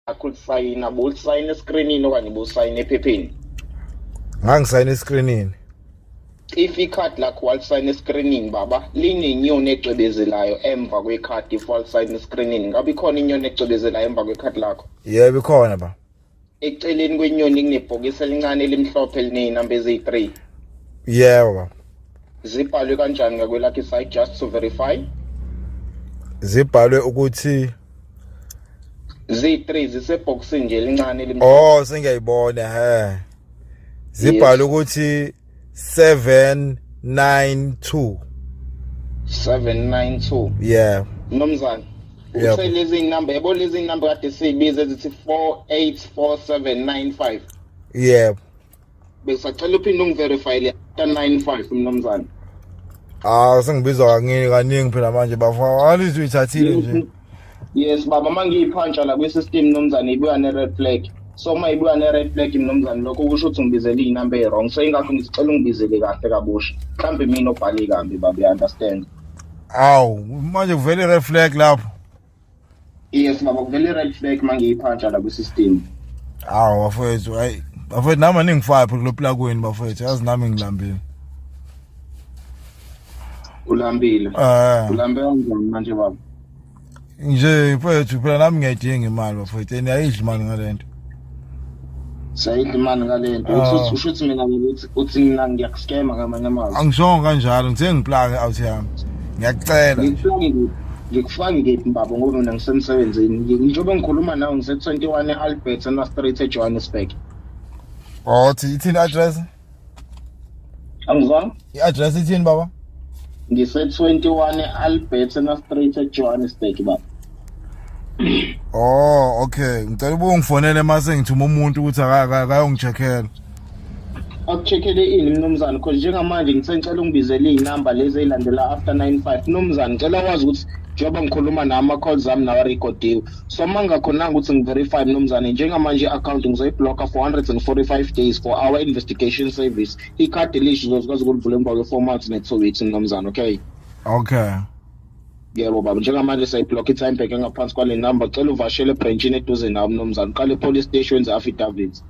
lakho ulisayina, bolisayina escreenini okanye bolisayina ephepheni? Ngangisayina escreenini. If ikhadi lakho walisayina escreenini baba, linenyoni ecwebezelayo emva kwekhadi if walisayina escreenini. Ngabe ikhona inyoni ecwebezelayo emva kwekhadi lakho? Yebo ikhona ba. Eceleni kwenyoni kunebhokisi elincane elimhlophe eliney'namba eziyi-3. Yebo ba. Zibhalwe kanjani ngakwelakho isite just to verify? Zibhalwe ukuthi ziyi-3 zisebhokisini nje elincane oh sengiyayibona zibhalwe ukuthi 792. 792. Yeah. Mnomzane, uthe lezi iy'namba, yabo lezi iy'namba kade siyibiza ezithi 484795. Yebo. Besacela uphinde ungiverifyele after 95 mnomzane. Sengibizwa kaningi phela manje bafana. Alithi uyithathile nje. Yes baba, mangiyiphantsha la kwi-system mnomzane ibuya ne-red flag. So uma ibuya ne-red flag mnomzane lokho kusho ukuthi ngibizele iy'namba e-wrong. So ingakho ngicela ungibizele kahle kabusha. Mhlawumbe mina obhale kambi baba, you-understand? Awu, manje kuvele i-red flag lapho. Yes baba, kuvele i-red flag mangiyiphantsha la kwi-system. Awu bafethu, hayi. Bafethu nami ningifaphi kulo plugin bafethu, yazi nami ngilambile. Ulambile? Ulambe kanjani manje baba? Nje mfethu phela nami ngiyayidinga imali bafethu, and ayidli imali ngalento. Sayidla imali ngalento. Usho ukuthi mina uthi mina ngiyakuskema ngamanye amazwi. Angishongo kanjalo, ngithe ngiplage out yami. Ngiyacela. Ngikufake ngiphi baba ngoba mina ngisemsebenzini. Njengoba ngikhuluma nawe ngise-21 Albert Street eJohannesburg. Oh, ithini address? Angizwanga? I-address ithini baba? Ngise-21 Albert Street eJohannesburg baba. Oh, okay. Ngicela ubungifonele mase ngithuma umuntu ukuthi akayongicheckela. Akucheckele ini mnomzane, because njengamanje ngisengicela ungibizele iy'namba lezi eyilandela after 95. Mnomzane, ngicela wazi ukuthi njengoba ngikhuluma nama-calls ami nawarekhodiwe. So uma ngingakhonanga ukuthi ngiverify mnomzane, njengamanje i-account ngizoyiblocka for 145 days for our investigation service. Ikhadi lisho uzokwazi ukulivula emva kwe-4 months ne-2 weeks mnomzane, okay? Okay. Yebo baba, njengamanje sayiblock i-time back engaphansi kwale number. Cela uvashele ebranchini eduze nawo mnomzane. Qala e-police station ze-affidavits.